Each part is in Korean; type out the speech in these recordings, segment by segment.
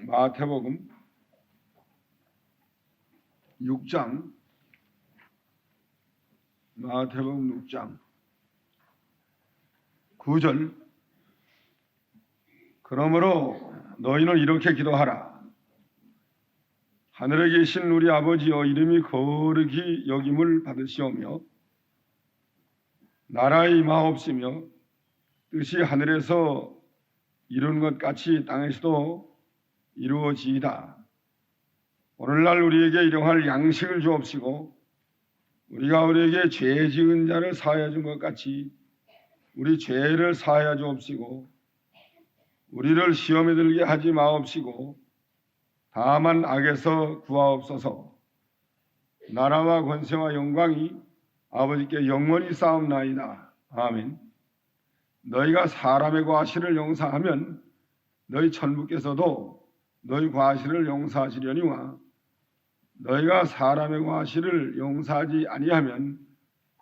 마태복음 6장, 마태복음 6장 9절. 그러므로 너희는 이렇게 기도하라. 하늘에 계신 우리 아버지여, 이름이 거룩히 여김을 받으시오며 나라의 임하옵시며 뜻이 하늘에서 이룬 것 같이 땅에서도 이루어지이다. 오늘날 우리에게 일용할 양식을 주옵시고 우리가 우리에게 죄 지은 자를 사하여 준 것 같이 우리 죄를 사하여 주옵시고 우리를 시험에 들게 하지 마옵시고 다만 악에서 구하옵소서. 나라와 권세와 영광이 아버지께 영원히 쌓옵나이다. 아멘. 너희가 사람의 과실을 용서하면 너희 천부께서도 너희 과실을 용서하시려니와 너희가 사람의 과실을 용서하지 아니하면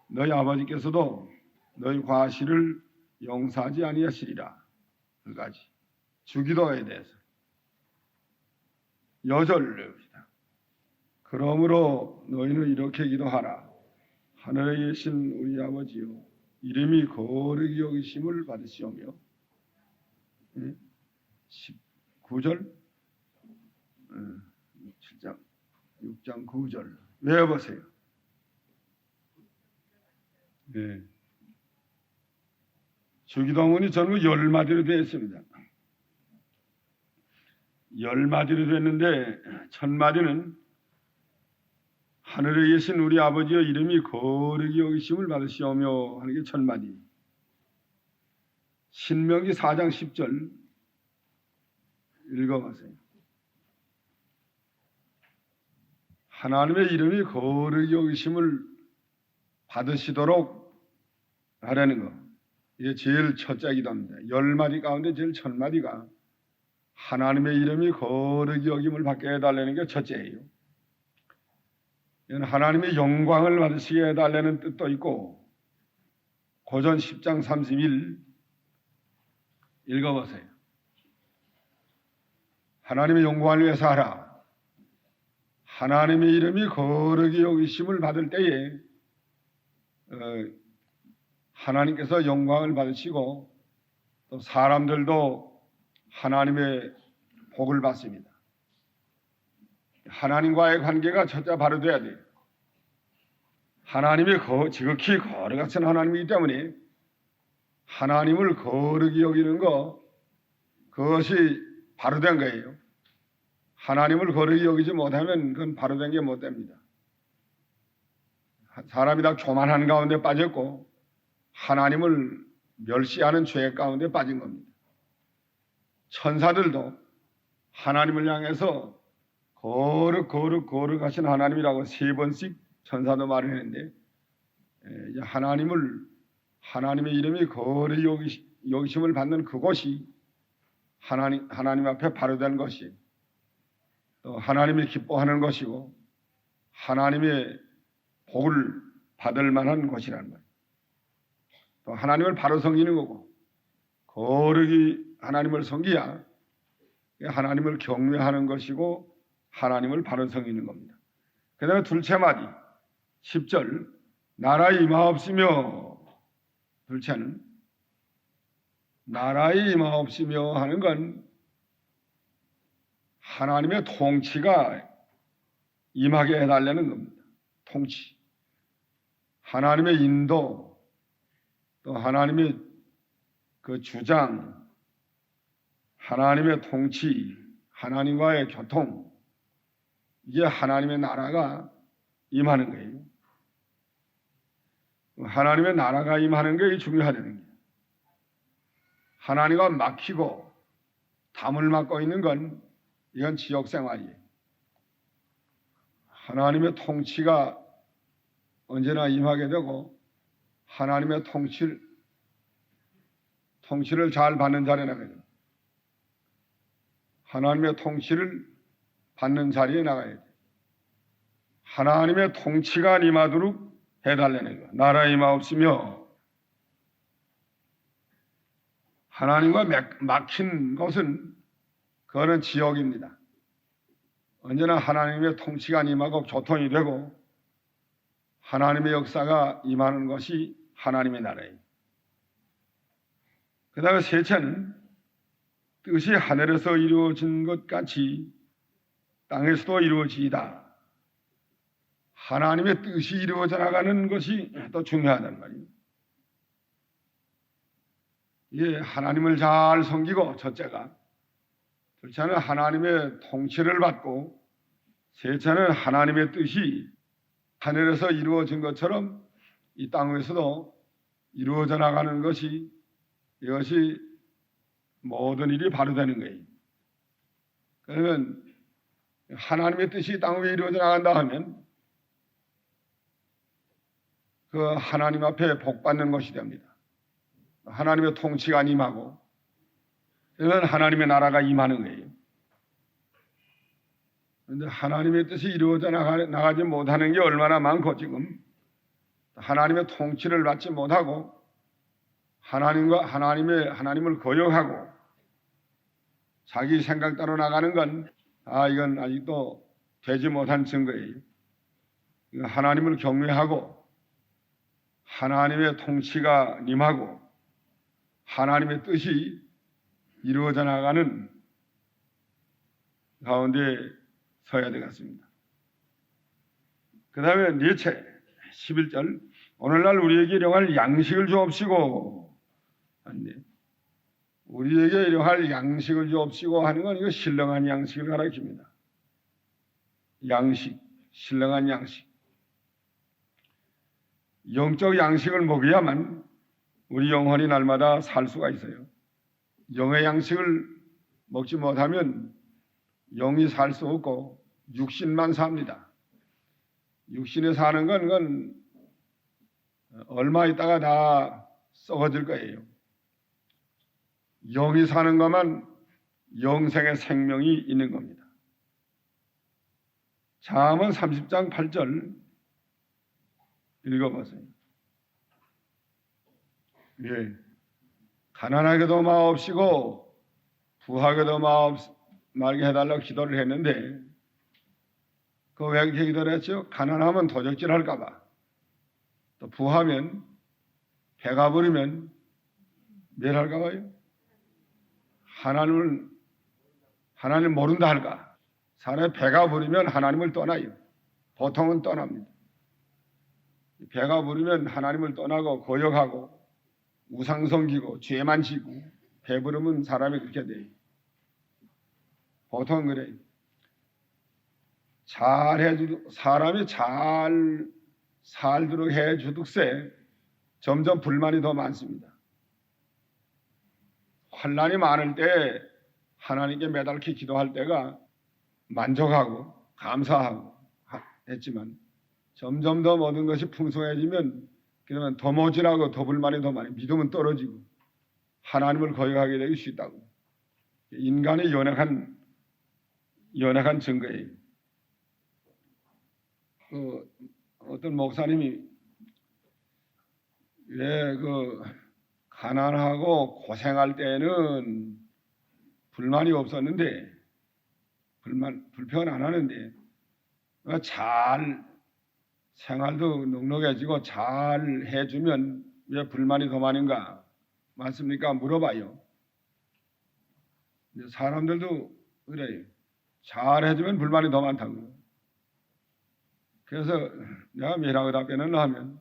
너희 아버지께서도 너희 과실을 용서하지 아니하시리라. 그까지 주기도에 대해서 여절을 봅시다. 그러므로 너희는 이렇게 기도하라. 하늘에 계신 우리 아버지여, 이름이 거룩히 여기심을 받으시오며 19절 6장 9절 외워보세요. 네. 주기도문이 전부 10마디로 되어 있습니다. 10마디로 됐는데 1000마디는 하늘에 계신 우리 아버지의 이름이 거룩히 여기심을 받으시오며 하는 게 1000마디. 신명기 4장 10절 읽어보세요. 하나님의 이름이 거룩히 여기심을 받으시도록 하라는 거. 이게 제일 첫째 기도입니다. 10마디 가운데 제일 1000마디가 하나님의 이름이 거룩히 여김을 받게 해달라는 게 첫째예요. 이건 하나님의 영광을 받으시게 해달라는 뜻도 있고, 고전 10장 31 읽어보세요. 하나님의 영광을 위해서 하라. 하나님의 이름이 거룩히 여기심을 받을 때에 하나님께서 영광을 받으시고 또 사람들도 하나님의 복을 받습니다. 하나님과의 관계가 첫째 바로 돼야 돼요. 하나님이 지극히 거룩하신 하나님이기 때문에 하나님을 거룩히 여기는 거, 그것이 바로 된 거예요. 하나님을 거룩히 여기지 못하면 그건 바로 된 게 못 됩니다. 사람이 다 교만한 가운데 빠졌고 하나님을 멸시하는 죄 가운데 빠진 겁니다. 천사들도 하나님을 향해서 거룩하신 하나님이라고 3번씩 천사도 말을 했는데, 하나님의 이름이 거룩히 여기심을 받는 그곳이 하나님 앞에 바로 된 것이 또 하나님이 기뻐하는 것이고 하나님의 복을 받을 만한 것이라는 거예요. 또 하나님을 바로 섬기는 거고, 거룩히 하나님을 섬기야 하나님을 경외하는 것이고 하나님을 바로 섬기는 겁니다. 그 다음에 둘째 마디 10절 나라의 임하옵시며, 둘째는 나라의 임하옵시며 하는 건 하나님의 통치가 임하게 해달라는 겁니다. 통치, 하나님의 인도, 또 하나님의 그 주장, 하나님의 통치, 하나님과의 교통, 이게 하나님의 나라가 임하는 거예요. 하나님의 나라가 임하는 게 중요하다는 거예요. 하나님과 막히고 담을 막고 있는 건 이건 지역생활이에요. 하나님의 통치가 언제나 임하게 되고 하나님의 통치를 잘 받는 자리에 나가야 돼요. 하나님의 통치를 받는 자리에 나가야 돼요. 하나님의 통치가 임하도록 해달라는 거예요. 나라에 임하옵시며, 하나님과 막힌 것은 그거는 지역입니다. 언제나 하나님의 통치가 임하고 교통이 되고 하나님의 역사가 임하는 것이 하나님의 나라예요. 그 다음에 셋째는 뜻이 하늘에서 이루어진 것 같이 땅에서도 이루어지이다. 하나님의 뜻이 이루어져 나가는 것이 또 중요하단 말이에요. 이게 하나님을 잘 섬기고 첫째가, 둘째는 하나님의 통치를 받고, 셋째는 하나님의 뜻이 하늘에서 이루어진 것처럼 이 땅에서도 이루어져 나가는 것이, 이것이 모든 일이 바로 되는 거예요. 그러면 하나님의 뜻이 땅 위에 이루어져 나간다 하면 그 하나님 앞에 복 받는 것이 됩니다. 하나님의 통치가 임하고, 이건 하나님의 나라가 임하는 거예요. 그런데 하나님의 뜻이 이루어져 나가지 못하는 게 얼마나 많고, 지금 하나님의 통치를 받지 못하고 하나님을 거역하고 자기 생각 따로 나가는 건 이건 아직도 되지 못한 증거예요. 하나님을 경외하고 하나님의 통치가 임하고 하나님의 뜻이 이루어져 나가는 가운데 서야 되겠습니다. 그 다음에 넷째 11절, 오늘날 우리에게 일용할 양식을 주옵시고. 우리에게 일용할 양식을 주옵시고 하는 건 이거 신령한 양식을 가리킵니다. 양식, 신령한 양식. 영적 양식을 먹어야만 우리 영혼이 날마다 살 수가 있어요. 영의 양식을 먹지 못하면 영이 살 수 없고 육신만 삽니다. 육신에 사는 건 얼마 있다가 다 썩어질 거예요. 영이 사는 것만 영생의 생명이 있는 겁니다. 잠언 30장 8절 읽어보세요. 예. 가난하게도 마옵시고 부하게도 말게 해달라고 기도를 했는데, 그 왜 이렇게 기도를 했죠? 가난하면 도적질 할까봐, 또 부하면 배가 부르면 멸할까봐요. 하나님을 모른다 할까. 사람이 배가 부르면 하나님을 떠나요. 보통은 떠납니다. 배가 부르면 하나님을 떠나고 거역하고 우상 섬기고 죄만 지고, 배부르면 사람이 그렇게 돼요. 보통 그래요. 사람이 잘 살도록 해주듯세 점점 불만이 더 많습니다. 환난이 많을 때 하나님께 매달게 기도할 때가 만족하고 감사하고 했지만, 점점 더 모든 것이 풍성해지면 그러면 더 모질하고 더 불만이 더 많이, 믿음은 떨어지고 하나님을 거역하게 되기 쉽다고. 인간의 연약한 증거예요. 어떤 목사님이 왜 가난하고 고생할 때는 불만이 없었는데, 불평은 안 하는데, 잘 생활도 넉넉해지고 잘 해주면 왜 불만이 더 많은가? 맞습니까? 물어봐요. 사람들도 그래요. 잘 해주면 불만이 더 많다고. 그래서 내가 뭐라고 답변을 하면,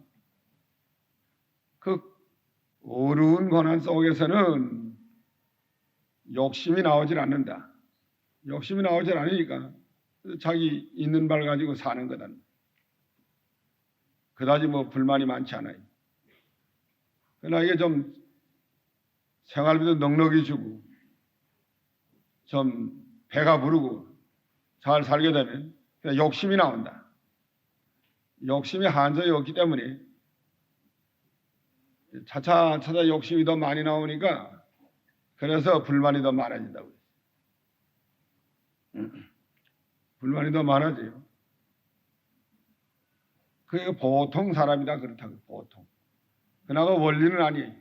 그 어려운 고난 속에서는 욕심이 나오질 않는다. 욕심이 나오질 않으니까 자기 있는 발 가지고 사는 거다. 그다지 불만이 많지 않아요. 그러나 이게 좀 생활비도 넉넉히 주고 좀 배가 부르고 잘 살게 되면 욕심이 나온다. 욕심이 한정이 없기 때문에 차차 욕심이 더 많이 나오니까, 그래서 불만이 더 많아진다고. 불만이 더 많아져요. 그게 보통 사람이다 그렇다고. 보통. 그러나 원리는 아니에요.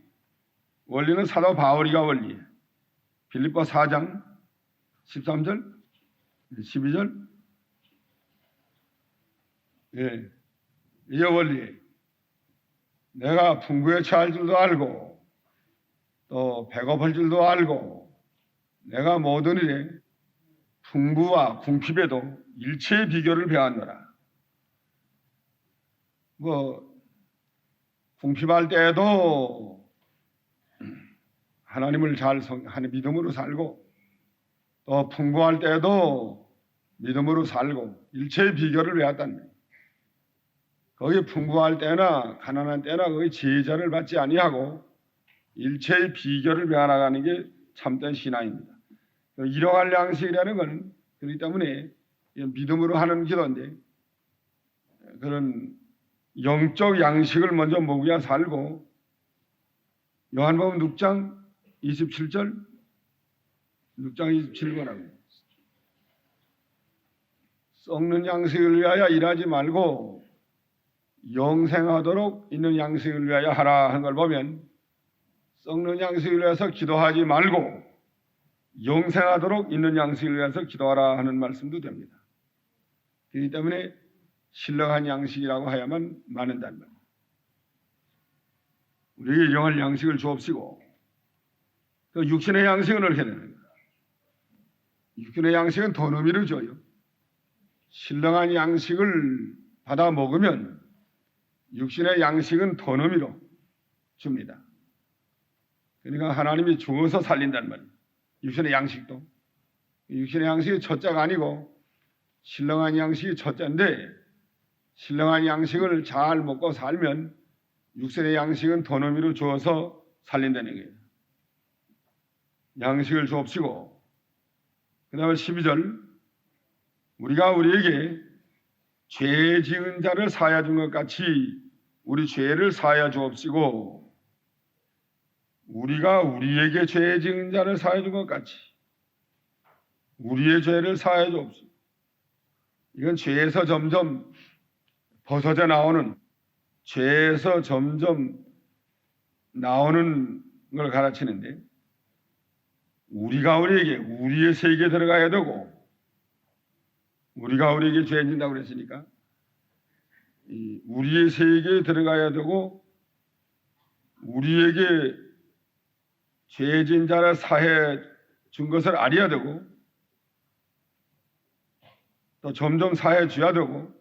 원리는 사도 바울이가 원리예요. 빌립보 4장 13절, 12절. 예, 이 원리. 내가 풍부에 처할 줄도 알고 또 배고플 줄도 알고 내가 모든 일에 풍부와 궁핍에도 일체의 비결을 배웠노라. 궁핍할 때에도 하나님을 잘 하는 믿음으로 살고 또 풍부할 때에도 믿음으로 살고 일체의 비결을 배웠다는 거예요. 거기 풍부할 때나 가난한 때나 거기 제자를 받지 아니하고 일체의 비결을 배워나가는 게 참된 신앙입니다. 일용할 양식이라는 것은 그렇기 때문에 믿음으로 하는 기도인데 그런 영적 양식을 먼저 먹어야 살고 요한복음 6장 27절 6장 27번하고 썩는 양식을 위하여 일하지 말고 영생하도록 있는 양식을 위하여 하라 하는 걸 보면 썩는 양식을 위해서 기도하지 말고 영생하도록 있는 양식을 위해서 기도하라 하는 말씀도 됩니다. 그렇기 때문에 신령한 양식이라고 해야만 많은단 말이에요. 우리에게 일용할 양식을 주옵시고 그 육신의 양식은 어떻게 되는 거예요? 육신의 양식은 돈 의미를 줘요. 신령한 양식을 받아 먹으면 육신의 양식은 돈 의미로 줍니다. 그러니까 하나님이 주어서 살린단 말이에요. 육신의 양식도. 육신의 양식이 첫째가 아니고 신령한 양식이 첫째인데 신령한 양식을 잘 먹고 살면 육신의 양식은 돈 의미로 주어서 살린다는 거예요. 양식을 주옵시고 그 다음에 12절 우리가 우리에게 죄 지은 자를 사하여 준 것 같이 우리 죄를 사하여 주옵시고 우리가 우리에게 죄 지은 자를 사하여 준 것 같이 우리의 죄를 사하여 주옵시고 이건 죄에서 점점 벗어져 나오는 죄에서 점점 나오는 걸 가르치는데 우리가 우리에게 우리의 세계에 들어가야 되고 우리가 우리에게 죄 짓는다고 그랬으니까 우리의 세계에 들어가야 되고 우리에게 죄 지은 자를 사해 준 것을 알아야 되고 또 점점 사해 줘야 되고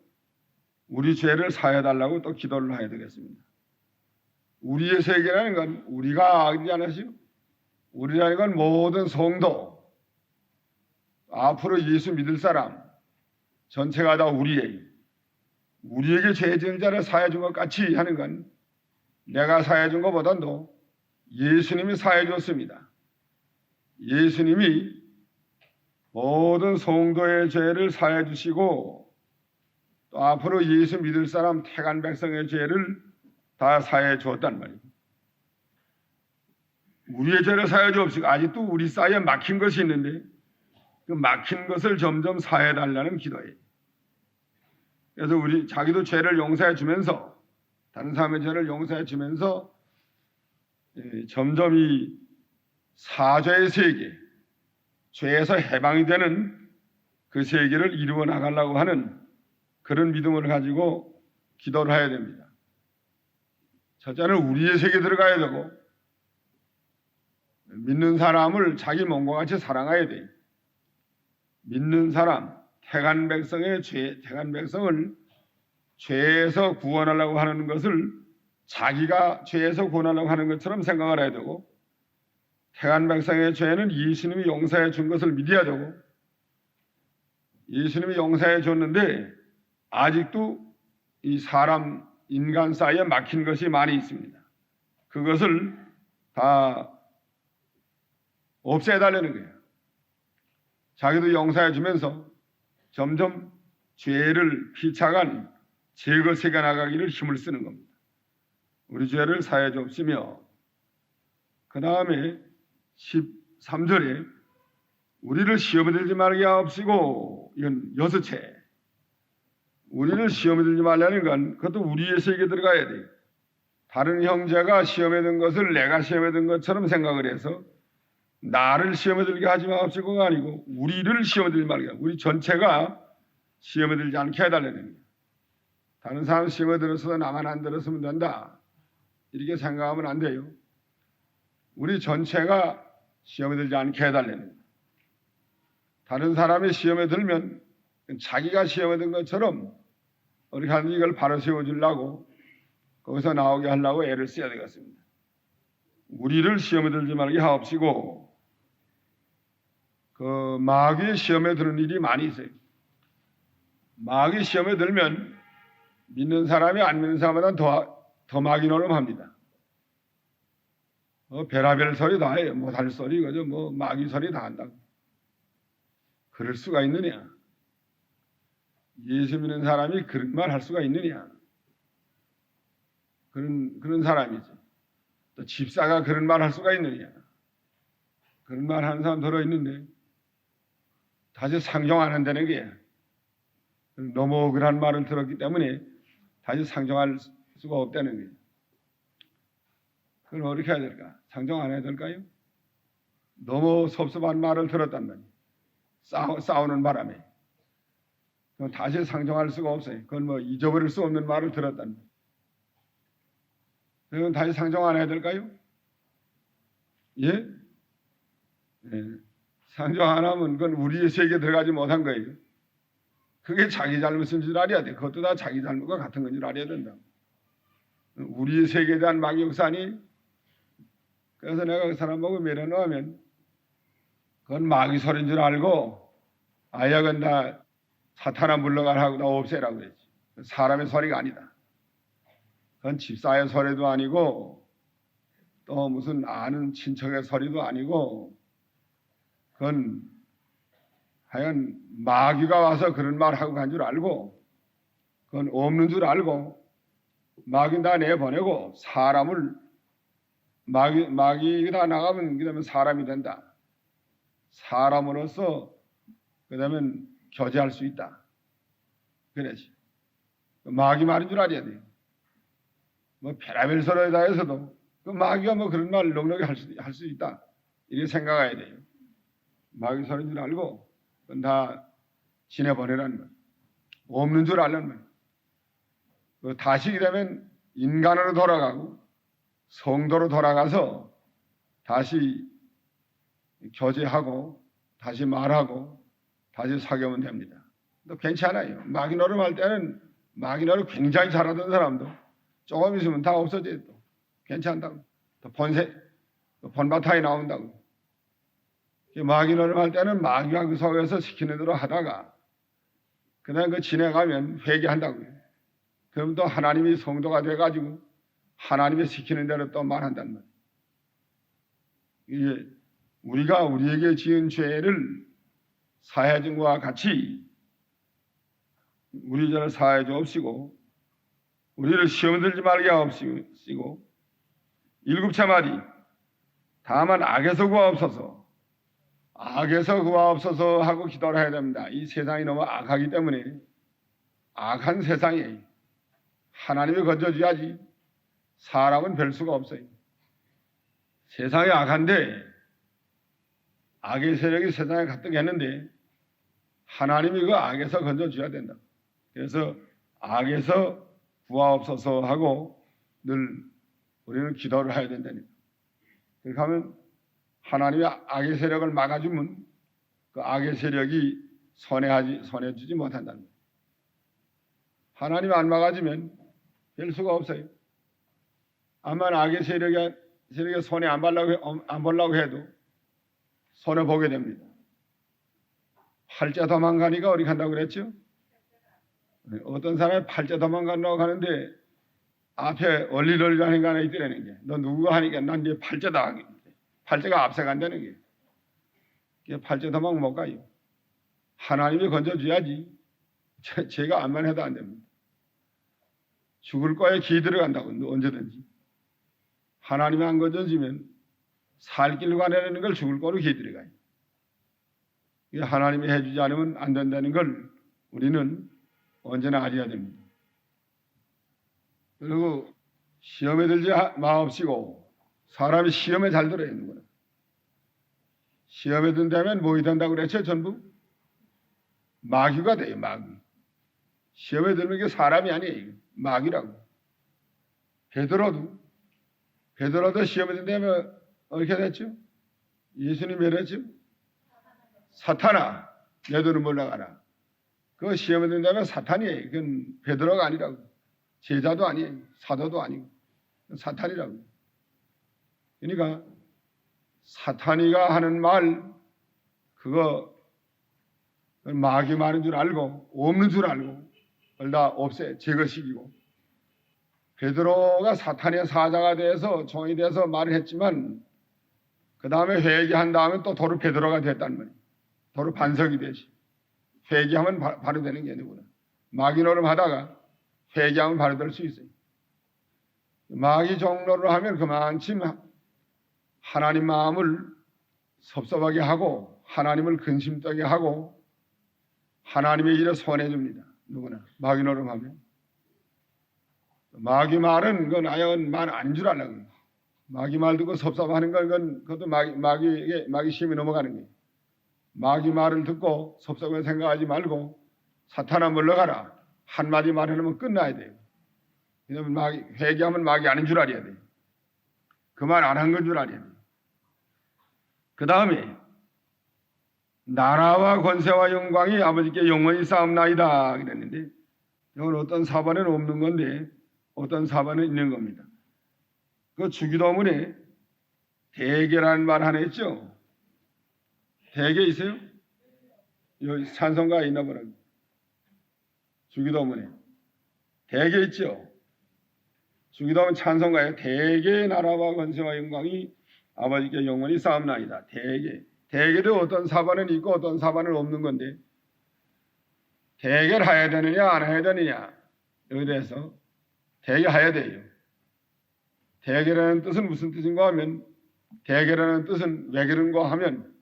우리 죄를 사해 달라고 또 기도를 해야 되겠습니다. 우리의 세계라는 건 우리가 알지 않으시오? 우리라는 건 모든 성도 앞으로 예수 믿을 사람 전체가 다 우리에게 죄 지은 자를 사해 준 것 같이 하는 건 내가 사해 준 것보다도 예수님이 사해 줬습니다. 예수님이 모든 성도의 죄를 사해 주시고 또 앞으로 예수 믿을 사람 택한 백성의 죄를 다 사해 주었단 말이에요. 우리의 죄를 사해 주옵시고 아직도 우리 사이에 막힌 것이 있는데 그 막힌 것을 점점 사해 달라는 기도예요. 그래서 우리 자기도 죄를 용서해 주면서 다른 사람의 죄를 용서해 주면서 점점 이 사죄의 세계, 죄에서 해방이 되는 그 세계를 이루어 나가려고 하는 그런 믿음을 가지고 기도를 해야 됩니다. 첫째는 우리의 세계에 들어가야 되고 믿는 사람을 자기 몸과 같이 사랑해야 돼요. 믿는 사람, 택한 백성의 택한 백성을 죄에서 구원하려고 하는 것을 자기가 죄에서 구원하려고 하는 것처럼 생각을 해야 되고 택한 백성의 죄는 예수님이 용서해 준 것을 믿어야 되고 예수님이 용서해 줬는데 아직도 이 사람, 인간 사이에 막힌 것이 많이 있습니다. 그것을 다 없애달라는 거예요. 자기도 용서해 주면서 점점 죄를 피차간 제거세가 나가기를 힘을 쓰는 겁니다. 우리 죄를 사해 주옵시며 그 다음에 13절에 우리를 시험에 들지 말게 하옵시고 이건 6채 우리를 시험에 들지 말라는 건 그것도 우리의 세계에 들어가야 돼요. 다른 형제가 시험에 든 것을 내가 시험에 든 것처럼 생각을 해서 나를 시험에 들게 하지 마옵시고가 아니고 우리를 시험에 들지 말게 하고 우리 전체가 시험에 들지 않게 해달라는 거예요. 다른 사람 시험에 들어서도 나만 안 들었으면 된다. 이렇게 생각하면 안 돼요. 우리 전체가 시험에 들지 않게 해달라는 거예요. 다른 사람이 시험에 들면 자기가 시험에 든 것처럼 어떻게 하든지 이걸 바로 세워주려고 거기서 나오게 하려고 애를 써야 되겠습니다. 우리를 시험에 들지 말게 하옵시고 그 마귀의 시험에 드는 일이 많이 있어요. 마귀 시험에 들면 믿는 사람이 안 믿는 사람보다 더 마귀 노름합니다. 별하별 소리 다 해요. 못할 소리 그죠? 마귀 소리 다 한다고. 그럴 수가 있느냐? 예수 믿는 사람이 그런 말 할 수가 있느냐? 그런 사람이지. 또 집사가 그런 말 할 수가 있느냐? 그런 말 하는 사람 들어 있는데 다시 상종 안 한다는 게 너무 억울한 말을 들었기 때문에 다시 상종할 수가 없다는 거예요. 그럼 어떻게 해야 될까? 상종 안 해야 될까요? 너무 섭섭한 말을 들었단 말이에요. 싸우는 바람에. 그럼 다시 상종할 수가 없어요. 그건 잊어버릴 수 없는 말을 들었단 말이에요. 그럼 다시 상종 안 해야 될까요? 예? 예. 상종 안 하면 그건 우리의 세계에 들어가지 못한 거예요. 그게 자기 잘못인 줄 알아야 돼. 그것도 다 자기 잘못과 같은 건 줄 알아야 된다. 우리의 세계에 대한 마귀 역사니 그래서 내가 그 사람 보고 밀어넣으면 그건 마귀 소리인 줄 알고 아야건 다 사탄아 물러가라 하고 다 없애라고 그랬지. 사람의 소리가 아니다. 그건 집사의 소리도 아니고 또 무슨 아는 친척의 소리도 아니고 그건 하여간 마귀가 와서 그런 말 하고 간 줄 알고 그건 없는 줄 알고 마귀는 다 내보내고 사람을 마귀가 나가면 그다음에 사람이 된다. 사람으로서 그다음에 교제할 수 있다. 그래지. 마귀 말인 줄 알아야 돼요. 별의별 소리에 대해서도 그 마귀가 그런 말 넉넉히 할 수 있다. 이렇게 생각해야 돼요. 마귀 소리인 줄 알고 그건 다 지내보내라는 말. 없는 줄 알라는 말. 다시 되면 인간으로 돌아가고 성도로 돌아가서 다시 교제하고 다시 말하고 다시 사귀면 됩니다. 또 괜찮아요. 마귀 노름할 때는 마귀 노름 굉장히 잘하던 사람도 조금 있으면 다 없어져요. 또 괜찮다고. 또 본바타에 나온다고. 마귀 노름할 때는 마귀가 그 속에서 시키는 대로 하다가 그다음 그 지내가면 회개한다고요. 그럼 또 하나님이 성도가 돼가지고 하나님이 시키는 대로 또 말한단 말이에요. 이게 우리가 우리에게 지은 죄를 사해준 것과 같이 우리 죄를 사해 주옵시고 우리를 시험 들지 말게 하옵시고 일곱째 말이 다만 악에서 구하옵소서 악에서 구하옵소서 하고 기도를 해야 됩니다. 이 세상이 너무 악하기 때문에 악한 세상에 하나님이 건져줘야지 사람은 별 수가 없어요. 세상이 악한데 악의 세력이 세상에 가득했는데 하나님이 그 악에서 건져줘야 된다. 그래서 악에서 구하옵소서 하고 늘 우리는 기도를 해야 된다니까. 그렇게 하면 하나님이 악의 세력을 막아주면 그 악의 세력이 손해주지 못한다는 거예요. 하나님이 안 막아주면 별 수가 없어요. 아마 악의 세력에 손해 안 보려고 해도 손해 보게 됩니다. 팔자 도망가니까 어디 간다고 그랬죠? 어떤 사람이 팔자 도망가려고 하는데 앞에 얼리얼리라는 게 하나 있더라는 게 너 누구가 하니까 난 네 팔자다. 팔자가 앞서간다는 게 팔자 도망 못 가요. 하나님이 건져줘야지 제가 안만 해도 안 됩니다. 죽을 거에 기 들어간다고 언제든지. 하나님이 안 건져주면 살 길로 가내는 걸 죽을 거로 기 들어가요. 하나님이 해주지 않으면 안 된다는 걸 우리는 언제나 알아야 됩니다. 그리고 시험에 들지 마옵시고 사람이 시험에 잘 들어야 되는 거예요. 시험에 든다면 뭐이 된다고 그랬죠? 전부 마귀가 돼요. 마귀. 시험에 드는 게 사람이 아니에요. 마귀라고. 베드로도 시험에 든다면 어떻게 됐죠? 예수님이 뭐랬죠? 사탄아, 내 눈을 몰라가라. 그 시험에 든다면 사탄이에요. 그건 베드로가 아니라고. 제자도 아니에요. 사도도 아니고. 사탄이라고. 그러니까 사탄이가 하는 말, 그거 마귀 말인 줄 알고, 없는 줄 알고, 그걸 다 없애, 제거시키고. 베드로가 사탄의 사자가 돼서, 종이 돼서 말을 했지만, 그 다음에 회개한 다음에 또 도로 베드로가 됐단 말이에요. 도로 반석이 되시. 회개하면 바로 되는 게 아니구나. 마귀 노릇 하다가 회개하면 바로 될 수 있어요. 마귀 종로를 하면 그만큼 하나님 마음을 섭섭하게 하고 하나님을 근심되게 하고 하나님의 일에 손해줍니다. 누구나 마귀 노릇 하면. 마귀 말은 그건 아예 말 아닌 줄 알라고. 마귀 말 듣고 섭섭하는 건 그것도 마귀 심이 넘어가는 거예요. 마귀 말을 듣고 섭섭하게 생각하지 말고 사탄아 물러가라. 한마디 말해놓으면 끝나야 돼요. 왜냐면 회개하면 마귀 아닌 줄 알아야 돼요. 그 말 안 한 건 줄 알아야 돼요. 그 다음에 나라와 권세와 영광이 아버지께 영원히 쌓옵나이다 그랬는데 이건 어떤 사반에는 없는 건데 어떤 사반은 있는 겁니다. 그 주기도문에 대계라는 말 하나 있죠. 대계 있어요? 여기 찬송가에 있나 보라. 주기도문에 대계 있죠. 주기도문 찬송가에 대계 나라와 권세와 영광이 아버지께 영원히 쌓옵나이다. 대계도 어떤 사반은 있고 어떤 사반은 없는 건데 대계를 해야 되느냐 안 해야 되느냐 여기에 대해서 대계해야 돼요. 대계라는 뜻은 무슨 뜻인가 하면 대계라는 뜻은 왜 그런가 하면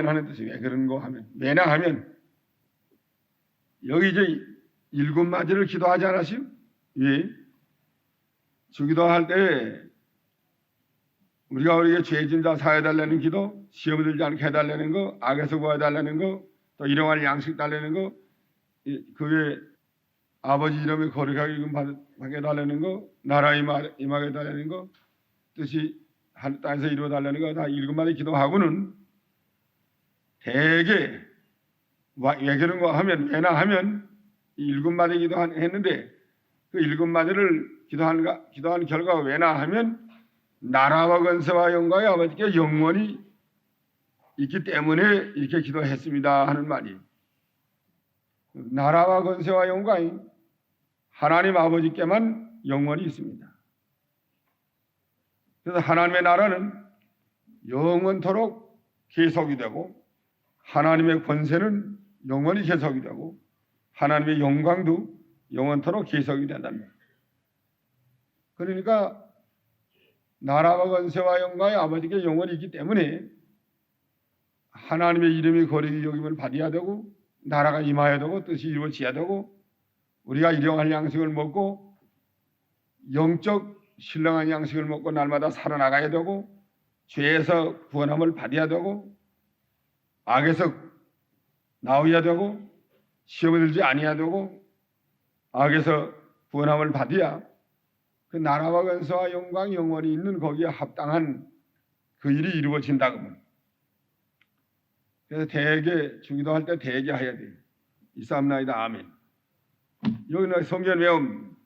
하는 뜻이 왜 그런가 하면 왜냐 하면 여기 이제 일곱 마디를 기도하지 않았어요? 예. 주기도할 때 우리가 우리에게 죄진 자 사해달라는 기도, 시험에 들지 않게 해달라는 거, 악에서 구해달라는 거, 또 일용할 양식 달라는 거, 그게 아버지 이름에 거룩하게 임하게 해달라는 거, 나라 임하게 해달라는 거, 뜻이 하늘 땅에서 이루어달라는 거 다 일곱 마디 기도하고는 대개 왜 그런 거 하면 왜나 하면 일곱 마디 기도했는데 그 일곱 마디를 기도한 결과가 왜나 하면 나라와 권세와 영광이 아버지께 영원히 있기 때문에 이렇게 기도했습니다 하는 말이에요. 나라와 권세와 영광이 하나님 아버지께만 영원히 있습니다. 그래서 하나님의 나라는 영원토록 계속이 되고 하나님의 권세는 영원히 계속이 되고 하나님의 영광도 영원토록 계속이 된답니다. 그러니까 나라와 권세와 영광이 아버지께 영원히 있기 때문에 하나님의 이름이 거룩히 여김을 받아야 되고 나라가 임해야 되고 뜻이 이루어져야 되고 우리가 일용할 양식을 먹고 영적 신령한 양식을 먹고 날마다 살아나가야 되고 죄에서 구원함을 받아야 되고 악에서 나와야 되고 시험에 들지 아니해야 되고 악에서 구원함을 받아야 그 나라와 권세와 영광 영원히 있는 거기에 합당한 그 일이 이루어진다고 합니다. 그래서 대개 주기도할 때 대개 해야 돼요. 이사옵나이다 아멘. 여기는 성경 외움.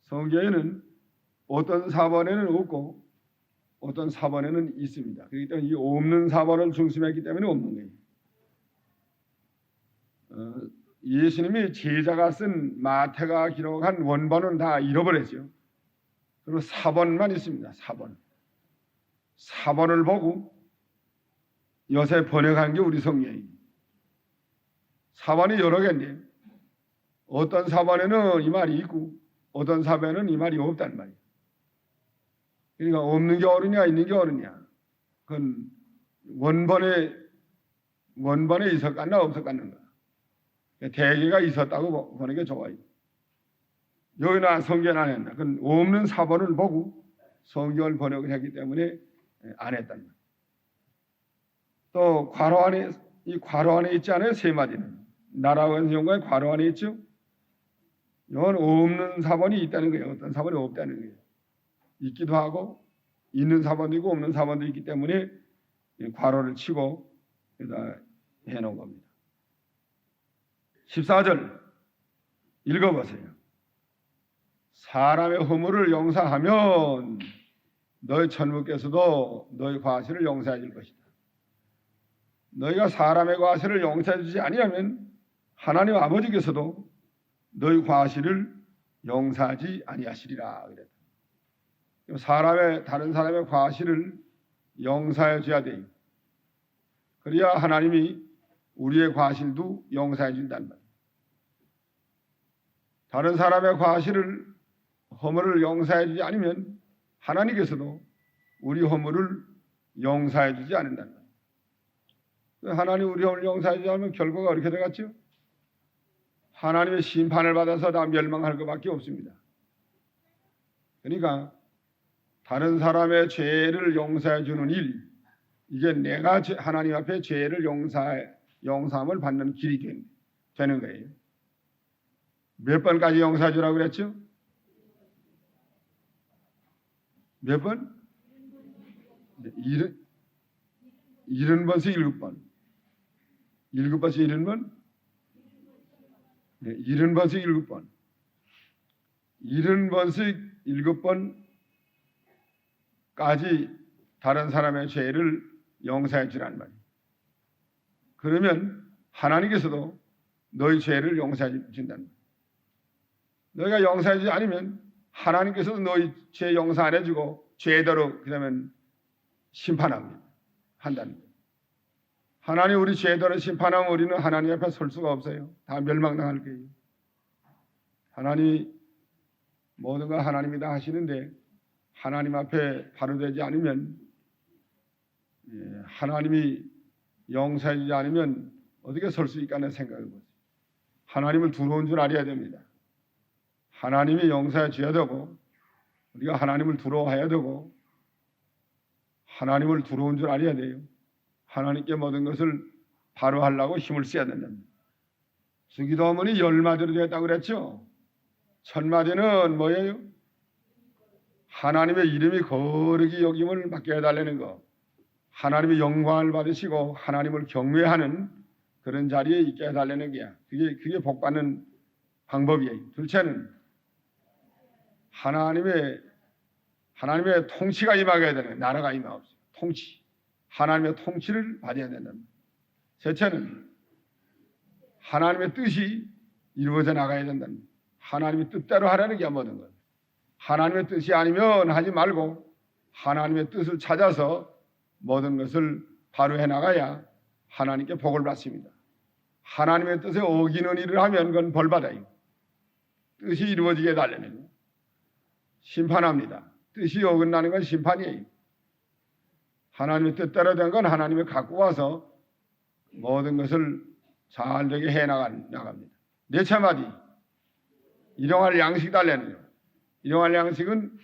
성경에는 어떤 사번에는 없고 어떤 사번에는 있습니다. 그렇기 때문에 이 없는 사번을 중심했기 때문에 없는 거예요. 예수님이 제자가 쓴 마태가 기록한 원본은 다 잃어버렸죠. 그리고 사번만 있습니다. 사번을 보고 요새 번역한 게 우리 성경입니다. 사번이 여러 개인데 어떤 사번에는 이 말이 있고 어떤 사번에는 이 말이 없단 말이에요. 그러니까 없는 게 옳으냐 있는 게 옳으냐 그건 원본에 있었겠나 없었겠는가. 대개가 있었다고 보는 게 좋아요. 여기나 성경 안 했나. 그건 없는 사본을 보고 성경을 번역을 했기 때문에 안 했단 말이에요. 또 괄호 안에 이 괄호 안에 있지 않아요? 세 마디는 나라고 하는 용어에 괄호 안에 있죠. 이건 없는 사본이 있다는 거예요. 어떤 사본이 없다는 거예요. 있기도 하고 있는 사본도 있고 없는 사본도 있기 때문에 괄호를 치고 여기다 해놓은 겁니다. 14절 읽어보세요. 사람의 허물을 용서하면 너희 천부께서도 너희 과실을 용서해 줄 것이다. 너희가 사람의 과실을 용서해 주지 아니하면 하나님 아버지께서도 너희 과실을 용서하지 아니하시리라 그랬다. 다른 사람의 과실을 용서해 줘야 돼요. 그래야 하나님이 우리의 과실도 용서해 준단 말이에요. 다른 사람의 과실을 허물을 용서해 주지 않으면 하나님께서도 우리 허물을 용서해 주지 않는단 말이에요. 하나님 우리 허물을 용서해 주지 않으면 결과가 어떻게 되겠죠? 하나님의 심판을 받아서 다 멸망할 것밖에 없습니다. 그러니까 다른 사람의 죄를 용서해 주는 일, 이게 내가 하나님 앞에 죄를 용서함을 받는 길이 되는 거예요. 몇 번까지 용서해 주라고 그랬죠? 몇 번? 70번씩 7번. 7번씩 70번? 네, 70번씩 7번. 70번씩 7번까지 다른 사람의 죄를 용서해 주란 말이에요. 그러면 하나님께서도 너희 죄를 용서해 준다는 거예요. 너희가 용서해 주지 않으면 하나님께서도 너희 죄 용서 안 해주고 죄대로 그러면 심판합니다. 한다는 거예요. 하나님 우리 죄대로 심판하면 우리는 하나님 앞에 설 수가 없어요. 다 멸망당할 거예요. 하나님이 모든 걸 하나님이 다 하시는데 하나님 앞에 바로 되지 않으면 하나님이 용서해 주지 않으면 어떻게 설 수 있까 하는 생각을 보세요. 하나님을 두려운 줄 알아야 됩니다. 하나님이 용서해 줘야 되고 우리가 하나님을 두려워해야 되고 하나님을 두려운 줄 알아야 돼요. 하나님께 모든 것을 바로 하려고 힘을 써야 된답니다. 주기도문이 10마디로 되었다고 그랬죠. 첫 마디는 뭐예요? 하나님의 이름이 거룩히 여김을 받게 해달라는 거. 하나님의 영광을 받으시고 하나님을 경외하는 그런 자리에 있게 해달라는 게야. 그게 복받는 방법이에요. 둘째는 하나님의 통치가 임하게 되는 나라가 임하옵소서. 통치. 하나님의 통치를 받아야 된답니다. 셋째는 하나님의 뜻이 이루어져 나가야 된답니다. 하나님의 뜻대로 하라는 게 모든 것. 하나님의 뜻이 아니면 하지 말고 하나님의 뜻을 찾아서 모든 것을 바로 해나가야 하나님께 복을 받습니다. 하나님의 뜻에 어기는 일을 하면 그건 벌받아요. 뜻이 이루어지게 해달라는 심판합니다. 뜻이 어긋나는 건 심판이에요. 하나님의 뜻대로 된 건 하나님이 갖고 와서 모든 것을 잘 되게 해나갑니다. 넷째 마디, 일용할 양식 달라는 거예요. 일용할 양식은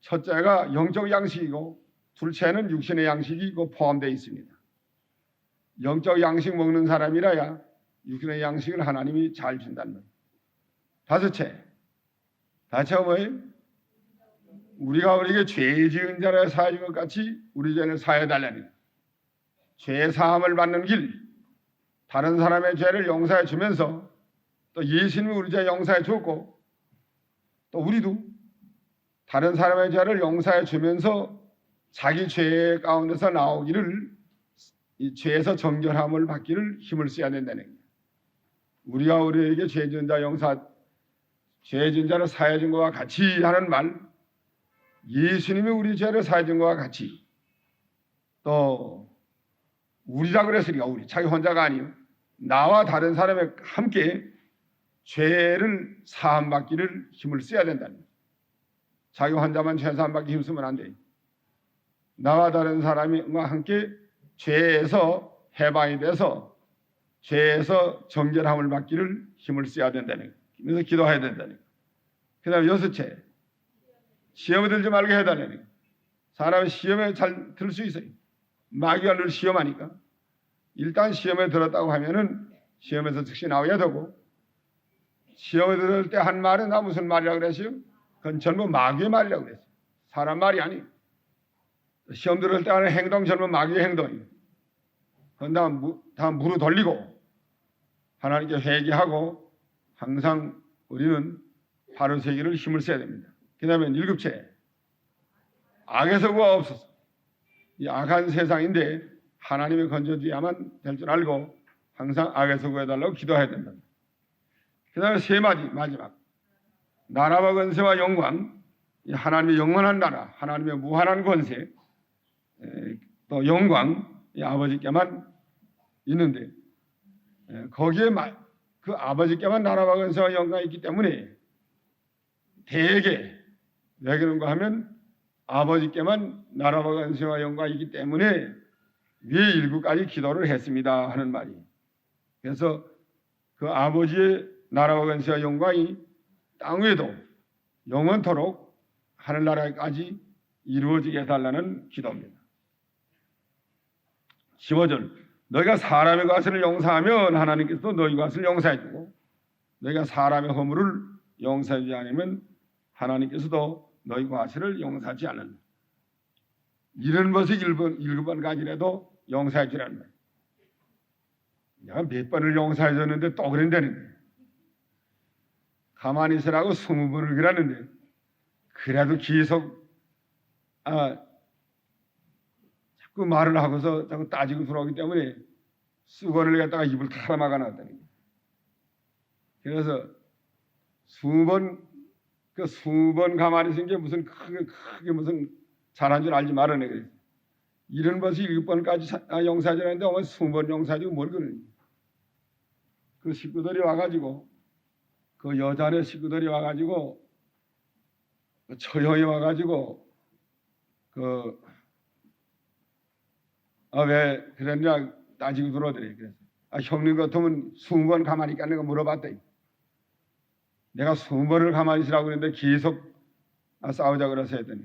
첫째가 영적 양식이고 둘째는 육신의 양식이 포함되어 있습니다. 영적 양식 먹는 사람이라야 육신의 양식을 하나님이 잘 준다는 거예요. 다섯째가 뭐예요? 우리가 우리에게 죄 지은 자를 사해준 것 같이 우리 죄를 사해달라는 거예요. 죄 사함을 받는 길, 다른 사람의 죄를 용서해 주면서 또 예수님이 우리 죄 용서해 줬고 또 우리도 다른 사람의 죄를 용서해 주면서 자기 죄 가운데서 나오기를 이 죄에서 정결함을 받기를 힘을 써야 된다는 거예요. 우리가 우리에게 죄 지은 자를 사해 준 것과 같이 하는 말, 예수님이 우리 죄를 사해 준 것과 같이 또 우리라 그랬으니까 우리 자기 혼자가 아니요 나와 다른 사람이 함께 죄를 사함받기를 힘을 써야 된다는 거예요. 자기 혼자만 죄 사함받기 힘쓰면 안 돼요. 나와 다른 사람과 함께 죄에서 해방이 돼서 죄에서 정결함을 받기를 힘을 써야 된다는 거예요. 그래서 기도해야 된다는 거예요. 그 다음에 여섯째, 시험에 들지 말게 해달라는 거예요. 사람이 시험에 잘 들 수 있어요. 마귀가 늘 시험하니까 일단 시험에 들었다고 하면은 시험에서 즉시 나와야 되고, 시험에 들을 때 한 말은 나 무슨 말이라고 그랬어요? 그건 전부 마귀의 말이라고 그랬어요. 사람 말이 아니에요. 시험 들을 때 하는 행동 전부 마귀의 행동이에요. 그건 다 무릎 돌리고 하나님께 회개하고 항상 우리는 바른 세계를 힘을 써야 됩니다. 그 다음에 7째, 악에서 구하옵소서. 이 악한 세상인데 하나님의 건져줘야만 될 줄 알고 항상 악에서 구해달라고 기도해야 된다. 그 다음에 세 마디 마지막, 나라와 권세와 영광, 하나님의 영원한 나라, 하나님의 무한한 권세, 또 영광, 이 아버지께만 있는데, 거기에 그 아버지께만 나라와 권세와 영광이 있기 때문에 대개 왜 그런가 하면 아버지께만 나라와 권세와 영광이 있기 때문에 위에 7가지 기도를 했습니다 하는 말이. 그래서 그 아버지의 나라와 권세와 영광이 땅 위에도 영원토록 하늘나라까지 이루어지게 해달라는 기도입니다. 15절, 너희가 사람의 과실을 용서하면 하나님께서도 너희 과실을 용서해주고, 너희가 사람의 허물을 용서하지 않으면 하나님께서도 너희 과실을 용서하지 않는다. 이런 것이 7번 가지라도 용서해 주라는 거예요. 내가 몇 번을 용서해 줬는데 또 그런다는데, 가만히 있으라고 20번을 그러는데 그래도 계속 자꾸 말을 하고서 자꾸 따지고 들어오기 때문에 수건을 갖다가 입을 다 막아놨다는 거예요. 그래서 수번 가만히 있은 게 무슨 크게 무슨 잘한 줄 알지 말아내 그래요. 이런 것이 7번까지 용서하자는데 어머 20번 용서하지고 뭘 그러니. 그 식구들이 와가지고, 그 여자네 식구들이 와가지고, 그 처형이 와가지고, 왜 그랬냐 따지고 들어오더래. 그래서 형님 같으면 20번 가만히 있겠는가 물어봤다. 내가 20번을 가만히 있으라고 그랬는데 계속 싸우자 그래서 했더니,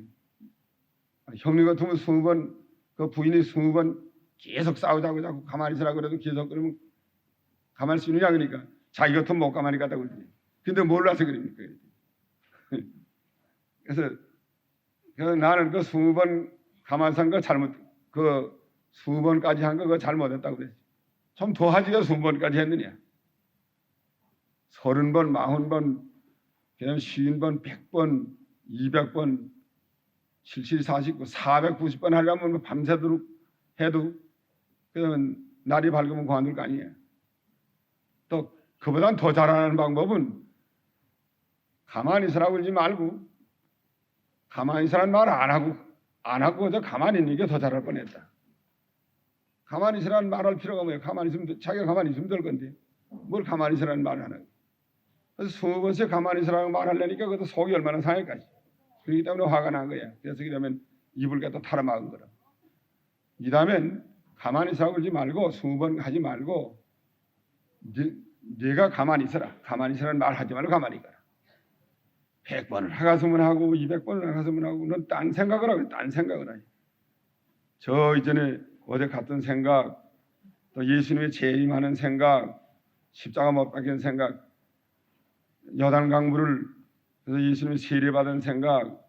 형님 같으면 20번, 그 부인이 20번 계속 싸우자고 자꾸 가만히 있으라고 그래도 계속 그러면 가만히 있을 수 있느냐 그러니까 자기 같으면 못 가만히 갔다고 그러지. 근데 몰라서 그럽니까? 그래서 나는 그 20번 가만히 산 거 잘못, 그 20번까지 한 거 그거 잘못했다고 그랬지. 좀 더 하지가 20번까지 했느냐. 30번, 40번, 그다음 50번, 100번, 200번, 70, 49, 490번 하려면 밤새도록 해도 그러면 날이 밝으면 그만둘 거 아니에요. 또 그보다 더 잘하는 방법은 가만히 있으라고 그러지 말고, 가만히 있으라는 말 안 하고 그저 가만히 있는 게 더 잘할 뻔했다. 가만히 있으라는 말할 필요가 뭐예요? 가만히 있으면 자기가 가만히 있으면 될 건데 뭘 가만히 있으라는 말을 하나. 그래서 20번째 가만히 있으라는 말 하려니까 그것도 속이 얼마나 상할까지. 그렇기 때문에 화가 난 거야. 그래서 그러면 입을 갖다 털어막은 거라. 이 다음엔 가만히 있으라고 그러지 말고 20번 하지 말고 네가 가만히 있어라. 가만히 있으라는 말 하지 말고 가만히 있어라. 100번을 하가슴을 하고 200번을 하가슴을 하고 넌 딴 생각을 하고 딴 생각을 하지. 저 이전에 어제 갔던 생각, 또 예수님의 재림하는 생각, 십자가 못 박힌 생각, 여단 강물을 그래서 예수님이 세례받은 생각,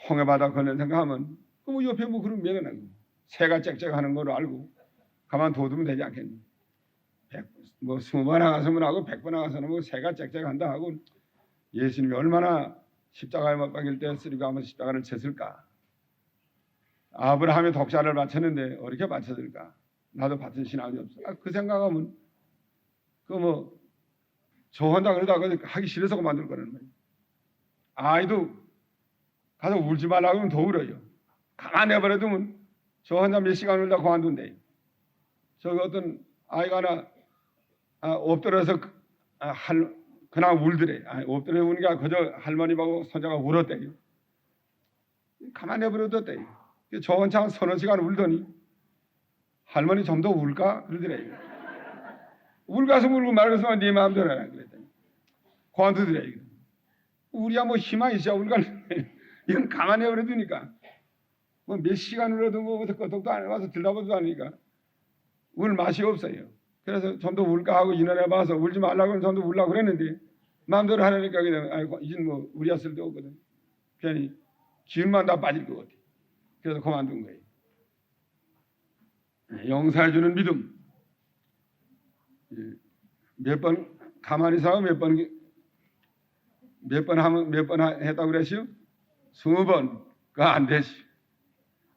홍해바다 건넌 생각하면 그 뭐 옆에 뭐 그런 면은 안 새가 짹짹하는 걸 알고 가만 둬두면 되지 않겠니? 20번 하가슴을 하고 100번 하가슴을 하고 새가 짹짹한다 하고 예수님이 얼마나 십자가에 못 박힐 때 쓰리고 한번 십자가를 쳤을까? 아브라함의 독자를 바쳤는데 어떻게 바쳤을까? 나도 바친 신앙이 없어. 그 생각하면 저 혼자 그러다가 하기 싫어서 그만둘 거라는 거예요. 아이도 가서 울지 말라고 하면 더 울어요. 가만히 내버려두면 저 혼자 몇 시간 울다 그만둔대. 저기 어떤 아이가 하나 엎드려서 그냥 울더래. 엎드려 우는 게 그저 할머니하고 손자가 울었대요. 가만히 내버려뒀대요. 저 혼자 한 서너 시간 울더니 할머니 좀 더 울까? 그러더래요. 울가서 울고 말고서 네 마음대로 해라 그랬더니 그만두더래요. 우리야 뭐 희망이 있어 울까? 이건 가만히 내버려두니까 뭐 몇 시간 울어도 뭐 끄떡도 안 와서 들다보지도 않으니까 울 맛이 없어요. 그래서 좀 더 울까 하고 인원해봐서 울지 말라고 하면 좀 더 울라고 그랬는데 마음대로 하려니까 그냥 아이고 이젠 뭐 우리야 쓸데없거든. 괜히 기운만 다 빠질 것 같아. 그래서 그만둔 거예요. 용서해주는 믿음. 몇 번 가만히 있어 몇 번 하면 몇 번 했다고 그랬어요? 20번가 안 되지.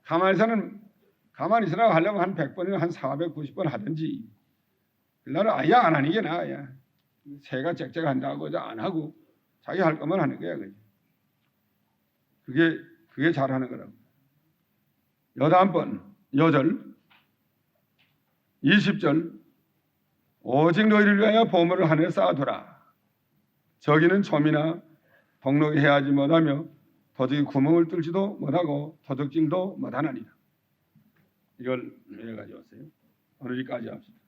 가만히 있으라고 하려면 한 100번이나 한 490번 하든지. 나는 아예 안 하는 게 나아야. 새가 짹짹 한다고 안 하고 자기 할 것만 하는 거야. 그게 잘하는 거라고. 19번 여절 20절 오직 너희를 위하여 보물을 하늘에 쌓아두라. 저기는 좀이나 동록이 해하지 못하며 도적이 구멍을 뚫지도 못하고 도적질도 못하나니라. 이걸 왜 가져왔어요? 오늘 여기까지 합시다.